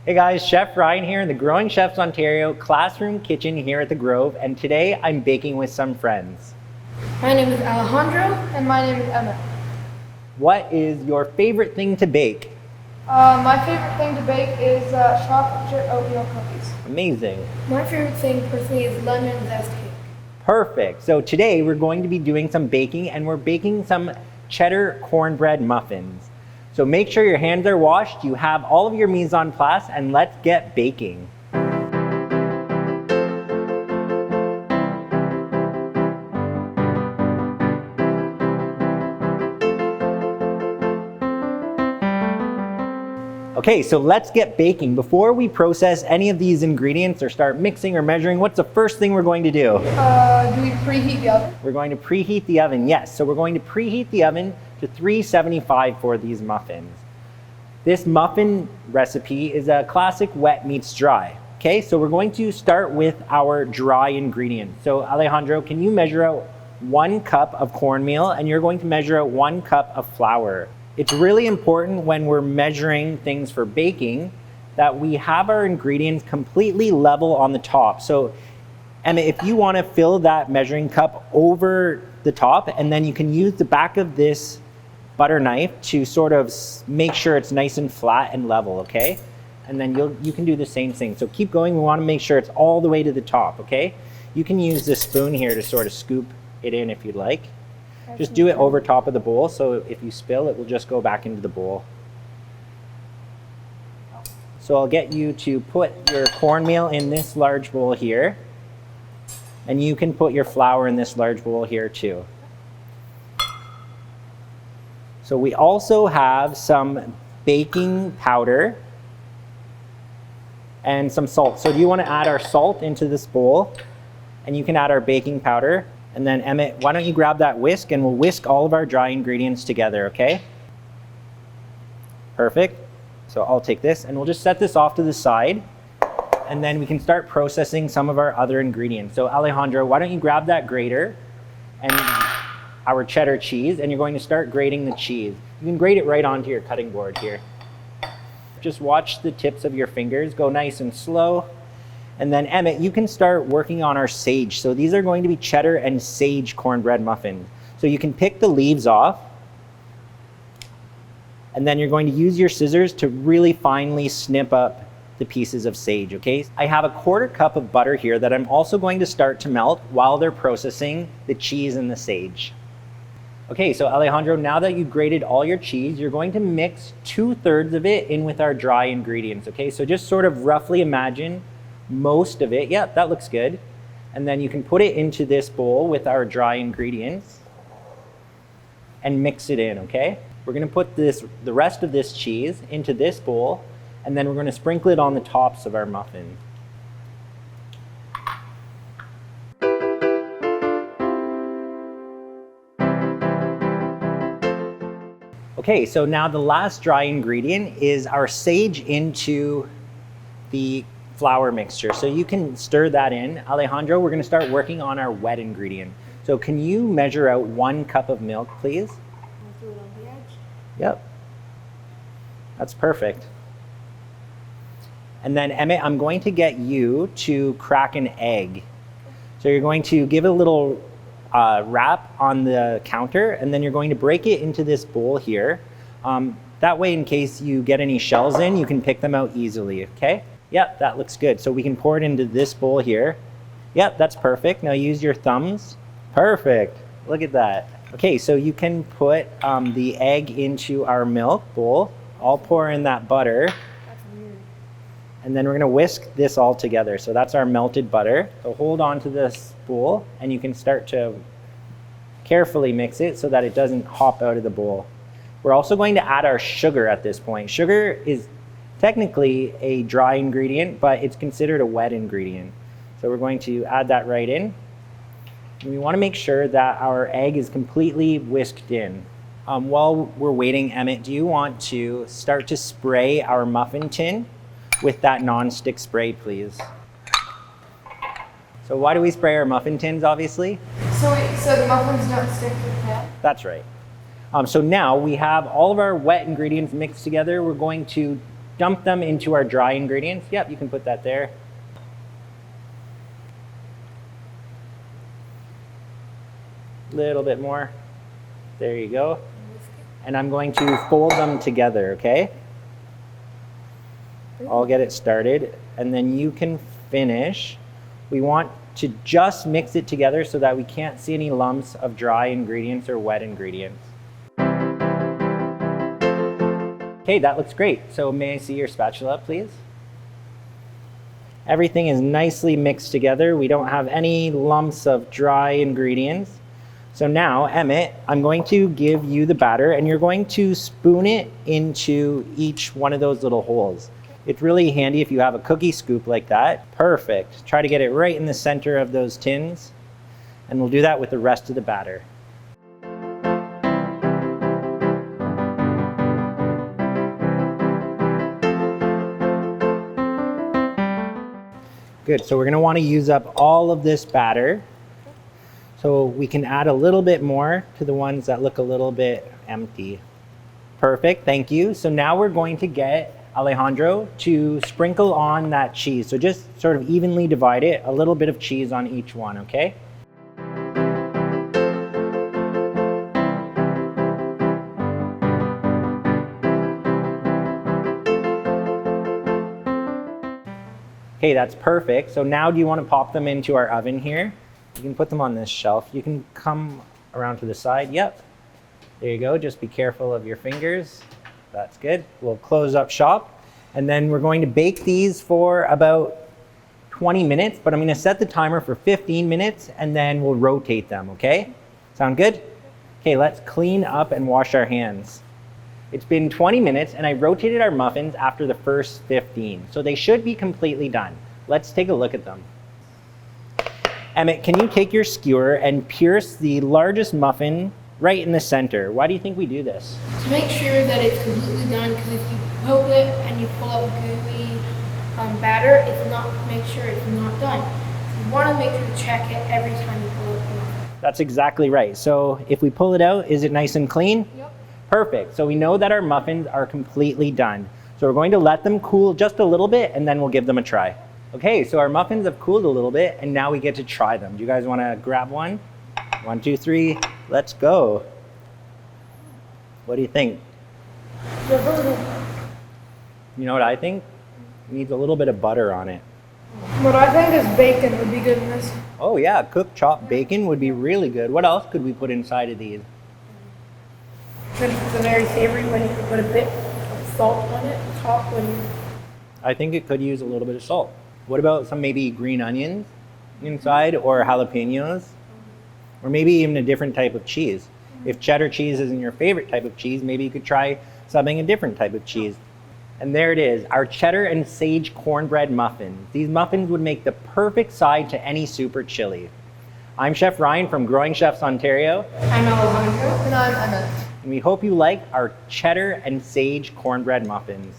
Hey guys, Chef Ryan here in the Growing Chefs Ontario classroom kitchen here at the Grove, and today I'm baking with some friends. My name is Alejandro, and my name is Emma. What is your favorite thing to bake? My favorite thing to bake is chocolate chip oatmeal cookies. Amazing. My favorite thing personally is lemon zest cake. Perfect. So today we're going to be doing some baking, and we're baking some cheddar cornbread muffins. So make sure your hands are washed, you have all of your mise en place, and let's get baking. Okay, so let's get baking. Before we process any of these ingredients or start mixing or measuring, what's the first thing we're going to do? Do we preheat the oven? We're going to preheat the oven, yes. So we're going to preheat the oven to 375 for these muffins. This muffin recipe is a classic wet meets dry. Okay, so we're going to start with our dry ingredients. So Alejandro, can you measure out 1 cup of cornmeal, and you're going to measure out 1 cup of flour. It's really important when we're measuring things for baking that we have our ingredients completely level on the top. So Emma, if you want to fill that measuring cup over the top, and then you can use the back of this butter knife to sort of make sure it's nice and flat and level, okay? And then you can do the same thing. So keep going, we want to make sure it's all the way to the top, okay? You can use this spoon here to sort of scoop it in if you'd like. Just do it over top of the bowl, so if you spill, it will just go back into the bowl. So I'll get you to put your cornmeal in this large bowl here, and you can put your flour in this large bowl here too. So we also have some baking powder and some salt. So do you want to add our salt into this bowl? And you can add our baking powder. And then Emmett, why don't you grab that whisk, and we'll whisk all of our dry ingredients together, okay? Perfect. So I'll take this, and we'll just set this off to the side, and then we can start processing some of our other ingredients. So Alejandro, why don't you grab that grater and our cheddar cheese, and you're going to start grating the cheese. You can grate it right onto your cutting board here. Just watch the tips of your fingers, go nice and slow. And then Emmett, you can start working on our sage. So these are going to be cheddar and sage cornbread muffins. So you can pick the leaves off, and then you're going to use your scissors to really finely snip up the pieces of sage, okay? I have a 1/4 cup of butter here that I'm also going to start to melt while they're processing the cheese and the sage. Okay, so Alejandro, now that you've grated all your cheese, you're going to mix 2/3 of it in with our dry ingredients, okay? So just sort of roughly imagine most of it. Yeah, that looks good. And then you can put it into this bowl with our dry ingredients and mix it in, okay? We're gonna put the rest of this cheese into this bowl, and then we're gonna sprinkle it on the tops of our muffin. Okay, so now the last dry ingredient is our sage into the flour mixture. So you can stir that in. Alejandro, we're gonna start working on our wet ingredient. So can you measure out 1 cup of milk, please? I'll do it on the edge. Yep. That's perfect. And then Emmett, I'm going to get you to crack an egg. So you're going to give it a little wrap on the counter, and then you're going to break it into this bowl here. That way, in case you get any shells in, you can pick them out easily, okay? Yep, that looks good. So we can pour it into this bowl here. Yep, that's perfect. Now use your thumbs. Perfect. Look at that. Okay, so you can put the egg into our milk bowl. I'll pour in that butter. That's weird. And then we're gonna whisk this all together. So that's our melted butter. So hold on to this bowl, and you can start to carefully mix it so that it doesn't hop out of the bowl. We're also going to add our sugar at this point. Sugar is technically a dry ingredient, but it's considered a wet ingredient. So we're going to add that right in. And we want to make sure that our egg is completely whisked in. While we're waiting, Emmett, do you want to start to spray our muffin tin with that non-stick spray, please? So why do we spray our muffin tins, obviously? So the muffins don't stick to the pan? That's right. So now we have all of our wet ingredients mixed together. We're going to dump them into our dry ingredients. Yep, you can put that there. Little bit more. There you go. And I'm going to fold them together, okay? I'll get it started, and then you can finish. We want to just mix it together so that we can't see any lumps of dry ingredients or wet ingredients. Okay, that looks great. So may I see your spatula, please? Everything is nicely mixed together. We don't have any lumps of dry ingredients. So now, Emmett, I'm going to give you the batter, and you're going to spoon it into each one of those little holes. It's really handy if you have a cookie scoop like that. Perfect. Try to get it right in the center of those tins, and we'll do that with the rest of the batter. Good, so we're gonna wanna use up all of this batter. So we can add a little bit more to the ones that look a little bit empty. Perfect, thank you. So now we're going to get Alejandro to sprinkle on that cheese. So just sort of evenly divide it, a little bit of cheese on each one, okay? Okay, that's perfect. So now do you want to pop them into our oven here? You can put them on this shelf. You can come around to the side. Yep. There you go. Just be careful of your fingers. That's good. We'll close up shop. And then we're going to bake these for about 20 minutes, but I'm going to set the timer for 15 minutes and then we'll rotate them, okay? Sound good? Okay, let's clean up and wash our hands. It's been 20 minutes and I rotated our muffins after the first 15, so they should be completely done. Let's take a look at them. Emmett, can you take your skewer and pierce the largest muffin right in the center? Why do you think we do this? To make sure that it's completely done, because if you poke it and you pull out gooey batter, make sure it's not done. You want to make sure to check it every time you pull it out. That's exactly right. So if we pull it out, is it nice and clean? Yep. Perfect. So we know that our muffins are completely done. So we're going to let them cool just a little bit and then we'll give them a try. Okay, so our muffins have cooled a little bit and now we get to try them. Do you guys want to grab one? 1, 2, 3, let's go. What do you think? You know what I think? It needs a little bit of butter on it. What I think is bacon would be good in this. Oh yeah, cooked chopped bacon would be really good. What else could we put inside of these? It's very savory when you put a bit of salt on it, top when you... I think it could use a little bit of salt. What about some maybe green onions inside or jalapenos? Or maybe even a different type of cheese. If cheddar cheese isn't your favorite type of cheese, maybe you could try something a different type of cheese. And there it is, our cheddar and sage cornbread muffins. These muffins would make the perfect side to any super chili. I'm Chef Ryan from Growing Chefs Ontario. I'm Alejandro. And I'm Emma. And we hope you like our cheddar and sage cornbread muffins.